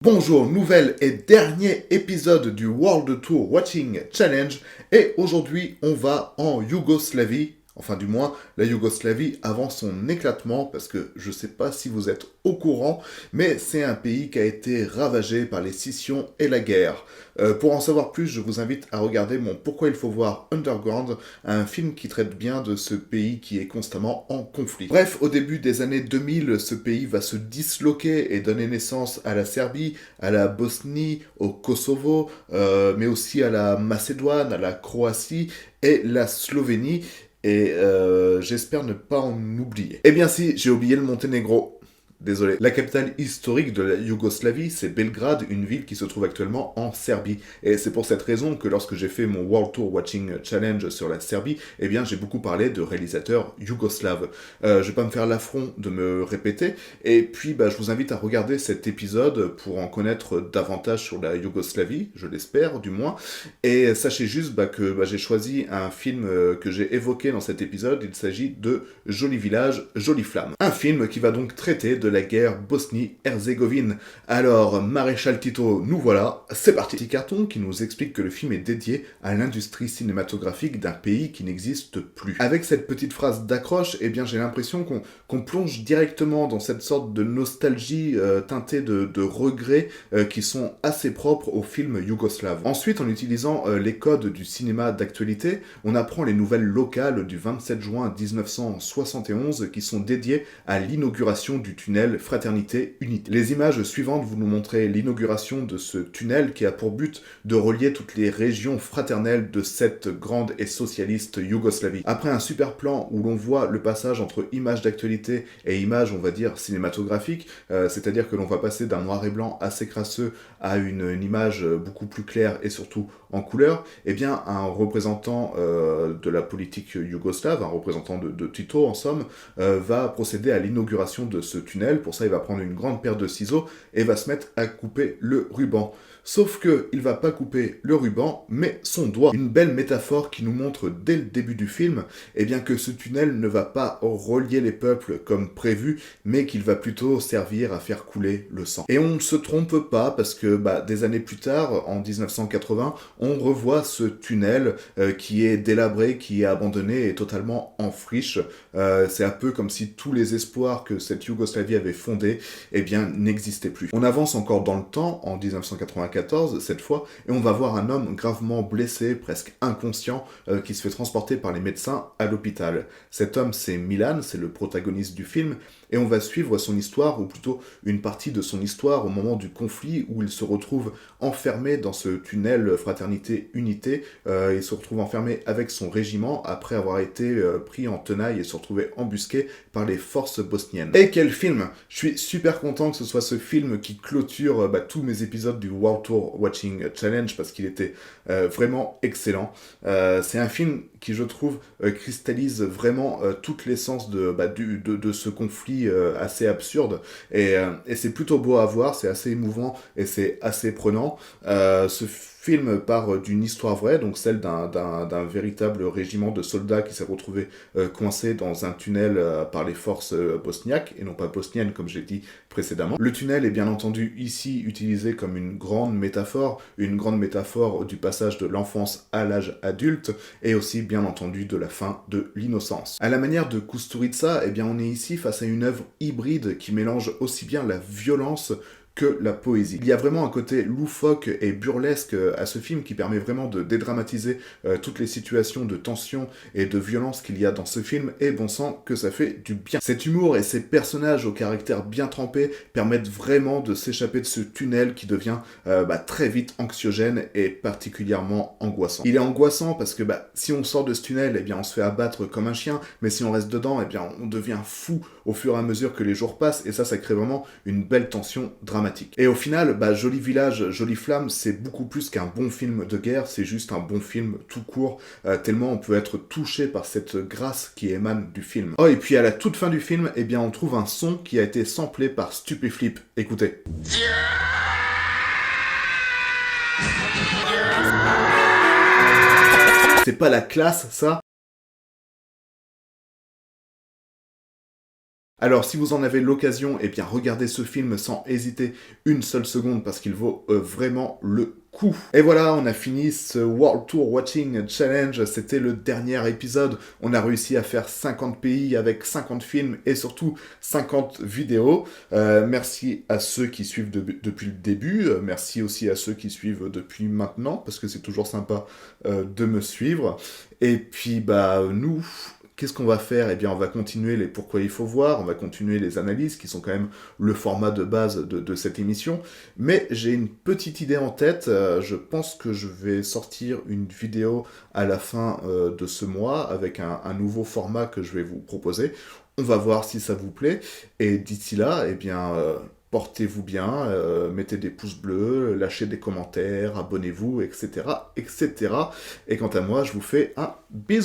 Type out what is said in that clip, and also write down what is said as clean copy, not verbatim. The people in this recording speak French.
Bonjour, nouvel et dernier épisode du World Tour Watching Challenge et aujourd'hui on va en Yougoslavie, enfin du moins la Yougoslavie avant son éclatement parce que je sais pas si vous êtes au courant mais c'est un pays qui a été ravagé par les scissions et la guerre. Pour en savoir plus je vous invite à regarder mon Pourquoi il faut voir Underground, un film qui traite bien de ce pays qui est constamment en conflit. Bref, au début des années 2000, ce pays va se disloquer et donner naissance à la Serbie, à la Bosnie, au Kosovo, mais aussi à la Macédoine, à la Croatie et la Slovénie. Et j'espère ne pas en oublier. Eh bien si, j'ai oublié le Monténégro. Désolé. La capitale historique de la Yougoslavie, c'est Belgrade, une ville qui se trouve actuellement en Serbie. Et c'est pour cette raison que lorsque j'ai fait mon World Tour Watching Challenge sur la Serbie, eh bien j'ai beaucoup parlé de réalisateurs yougoslaves. Je vais pas me faire l'affront de me répéter, et puis je vous invite à regarder cet épisode pour en connaître davantage sur la Yougoslavie, je l'espère du moins. Et sachez juste que j'ai choisi un film que j'ai évoqué dans cet épisode, il s'agit de Joli Village, Jolie Flamme. Un film qui va donc traiter de la guerre Bosnie-Herzégovine. Alors, Maréchal Tito, nous voilà, c'est parti. Petit carton qui nous explique que le film est dédié à l'industrie cinématographique d'un pays qui n'existe plus. Avec cette petite phrase d'accroche, eh bien j'ai l'impression qu'on plonge directement dans cette sorte de nostalgie teintée de regrets qui sont assez propres au film yougoslave. Ensuite, en utilisant les codes du cinéma d'actualité, on apprend les nouvelles locales du 27 juin 1971 qui sont dédiées à l'inauguration du tunnel Fraternité Unité. Les images suivantes vous nous montrez l'inauguration de ce tunnel qui a pour but de relier toutes les régions fraternelles de cette grande et socialiste Yougoslavie. Après un super plan où l'on voit le passage entre images d'actualité et images, on va dire, cinématographiques, c'est-à-dire que l'on va passer d'un noir et blanc assez crasseux à une image beaucoup plus claire et surtout en couleur, eh bien un représentant de la politique yougoslave, un représentant de Tito en somme, va procéder à l'inauguration de ce tunnel. Pour ça, il va prendre une grande paire de ciseaux et va se mettre à couper le ruban. Sauf que il va pas couper le ruban, mais son doigt. Une belle métaphore qui nous montre dès le début du film, eh bien que ce tunnel ne va pas relier les peuples comme prévu, mais qu'il va plutôt servir à faire couler le sang. Et on ne se trompe pas parce que des années plus tard, en 1980, on revoit ce tunnel qui est délabré, qui est abandonné et totalement en friche. C'est un peu comme si tous les espoirs que cette Yougoslavie avait fondés, eh bien, n'existaient plus. On avance encore dans le temps, en 1994 cette fois, et on va voir un homme gravement blessé, presque inconscient, qui se fait transporter par les médecins à l'hôpital. Cet homme, c'est Milan, c'est le protagoniste du film, et on va suivre son histoire, ou plutôt une partie de son histoire au moment du conflit où il se retrouve enfermé dans ce tunnel Fraternité Unité. Il se retrouve enfermé avec son régiment après avoir été pris en tenaille et se retrouver embusqué par les forces bosniennes. Et quel film! Je suis super content que ce soit ce film qui clôture tous mes épisodes du World Tour Watching Challenge parce qu'il était vraiment excellent. C'est un film qui, je trouve, cristallise vraiment toute l'essence de ce conflit assez absurde. Et c'est plutôt beau à voir, c'est assez émouvant et c'est assez prenant. Ce film part d'une histoire vraie, donc celle d'un véritable régiment de soldats qui s'est retrouvé coincé dans un tunnel par les forces bosniaques, et non pas bosniennes comme j'ai dit précédemment. Le tunnel est bien entendu ici utilisé comme une grande métaphore du passage de l'enfance à l'âge adulte, et aussi bien entendu de la fin de l'innocence. À la manière de Kusturica, eh bien on est ici face à une œuvre hybride qui mélange aussi bien la violence que la poésie. Il y a vraiment un côté loufoque et burlesque à ce film qui permet vraiment de dédramatiser toutes les situations de tension et de violence qu'il y a dans ce film, et bon sang que ça fait du bien. Cet humour et ces personnages au caractère bien trempé permettent vraiment de s'échapper de ce tunnel qui devient très vite anxiogène et particulièrement angoissant. Il est angoissant parce que si on sort de ce tunnel, eh bien on se fait abattre comme un chien, mais si on reste dedans, eh bien on devient fou au fur et à mesure que les jours passent, et ça crée vraiment une belle tension dramatique. Et au final, Joli Village, Jolie Flamme, c'est beaucoup plus qu'un bon film de guerre, c'est juste un bon film tout court, tellement on peut être touché par cette grâce qui émane du film. Oh, et puis à la toute fin du film, eh bien on trouve un son qui a été samplé par Stupéflip. Écoutez. C'est pas la classe, ça? Alors, si vous en avez l'occasion, eh bien, regardez ce film sans hésiter une seule seconde parce qu'il vaut vraiment le coup. Et voilà, on a fini ce World Tour Watching Challenge. C'était le dernier épisode. On a réussi à faire 50 pays avec 50 films et surtout 50 vidéos. Merci à ceux qui suivent depuis le début. Merci aussi à ceux qui suivent depuis maintenant parce que c'est toujours sympa de me suivre. Et puis, bah, nous. Qu'est-ce qu'on va faire? Eh bien, on va continuer les pourquoi il faut voir, on va continuer les analyses, qui sont quand même le format de base de cette émission. Mais j'ai une petite idée en tête. Je pense que je vais sortir une vidéo à la fin de ce mois avec un nouveau format que je vais vous proposer. On va voir si ça vous plaît. Et d'ici là, eh bien, portez-vous bien, mettez des pouces bleus, lâchez des commentaires, abonnez-vous, etc., etc. Et quant à moi, je vous fais un bisou.